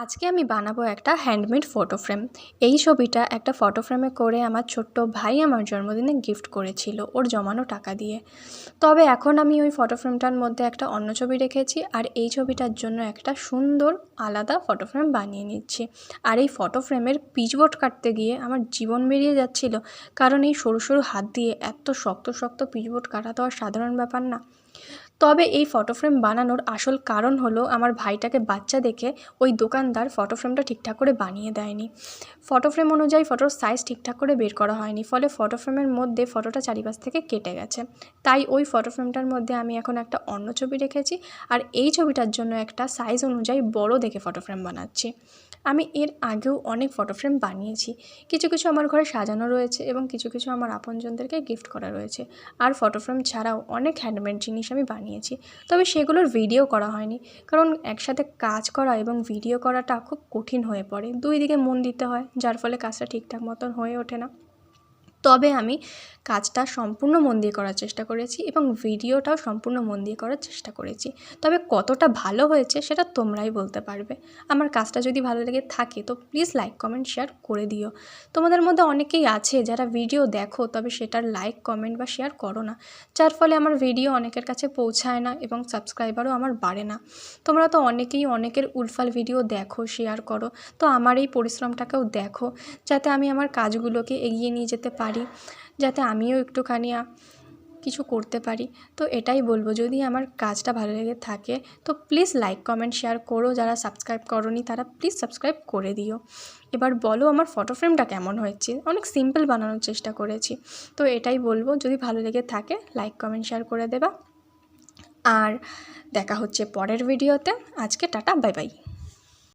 আজকে আমি বানাবো একটা হ্যান্ডমেড ফটো ফ্রেম। এই ছবিটা একটা ফটো ফ্রেমে করে আমার ছোট্ট ভাই আমার জন্মদিনে গিফট করেছিল ওর জমানো টাকা দিয়ে। তবে এখন আমি ওই ফটো ফ্রেমটার মধ্যে একটা অন্য ছবি রেখেছি আর এই ছবিটার জন্য একটা সুন্দর আলাদা ফটো ফ্রেম বানিয়ে নিচ্ছি। আর এই ফটো ফ্রেমের পিচবোর্ড কাটতে গিয়ে আমার জীবন বেরিয়ে যাচ্ছিল, কারণ এই সরু সরু হাত দিয়ে এত শক্ত শক্ত পিচবোর্ড কাটা তো আর সাধারণ ব্যাপার না। তবে এই ফটো ফ্রেম বানানোর আসল কারণ হলো আমার ভাইটাকে বাচ্চা দেখে ওই দোকানদার ফটো ফ্রেমটা ঠিকঠাক করে বানিয়ে দেয়নি। ফটো ফ্রেম অনুযায়ী ফটোর সাইজ ঠিকঠাক করে বের করা হয়নি, ফলে ফটো ফ্রেমের মধ্যে ফটোটা চারিপাশ থেকে কেটে গেছে। তাই ওই ফটো ফ্রেমটার মধ্যে আমি এখন একটা অন্য ছবি রেখেছি আর এই ছবিটার জন্য একটা সাইজ অনুযায়ী বড় দেখে ফটো ফ্রেম বানাচ্ছি। আমি এর আগেও অনেক ফটো ফ্রেম বানিয়েছি, কিছু কিছু আমার ঘরে সাজানো রয়েছে এবং কিছু কিছু আমার আপনজনদেরকে গিফট করা রয়েছে। আর ফটো ফ্রেম ছাড়াও অনেক হ্যান্ডমেড জিনিস আমি বানিয়েছি, তবে সেগুলোর ভিডিও করা হয়নি, কারণ একসাথে কাজ করা এবং ভিডিও করাটা খুব কঠিন হয়ে পড়ে, দুই দিকে মন দিতে হয়, যার ফলে কাজটা ঠিকঠাক মতন হয়ে ওঠে না। তবে আমি কাজটা সম্পূর্ণ মন দিয়ে করার চেষ্টা করেছি এবং ভিডিওটাও সম্পূর্ণ মন দিয়ে করার চেষ্টা করেছি। তবে কতটা ভালো হয়েছে সেটা তোমরাই বলতে পারবে। আমার কাজটা যদি ভালো লেগে থাকে তো প্লিজ লাইক কমেন্ট শেয়ার করে দিও। তোমাদের মধ্যে অনেকেই আছে যারা ভিডিও দেখো তবে সেটার লাইক কমেন্ট বা শেয়ার করো না, যার ফলে আমার ভিডিও অনেকের কাছে পৌঁছায় না এবং সাবস্ক্রাইবারও আমার বাড়ে না। তোমরা তো অনেকেই অনেকের উলফাল ভিডিও দেখো, শেয়ার করো, তো আমার এই পরিশ্রমটাকেও দেখো, যাতে আমি আমার কাজগুলোকে এগিয়ে নিয়ে যেতে পারি, যাতে আমিও একটুখানি কিছু করতে পারি। তো এটাই বলবো, যদি আমার কাজটা ভালো লেগে থাকে তো প্লিজ লাইক কমেন্ট শেয়ার করো, যারা সাবস্ক্রাইব করোনি তারা প্লিজ সাবস্ক্রাইব করে দিও। এবার বলো আমার ফটো ফ্রেমটা কেমন হয়েছে, অনেক সিম্পল বানানোর চেষ্টা করেছি। তো এটাই বলবো, যদি ভালো লেগে থাকে লাইক কমেন্ট শেয়ার করে দেবা। আর দেখা হচ্ছে পরের ভিডিওতে। আজকে টাটা, বাই বাই।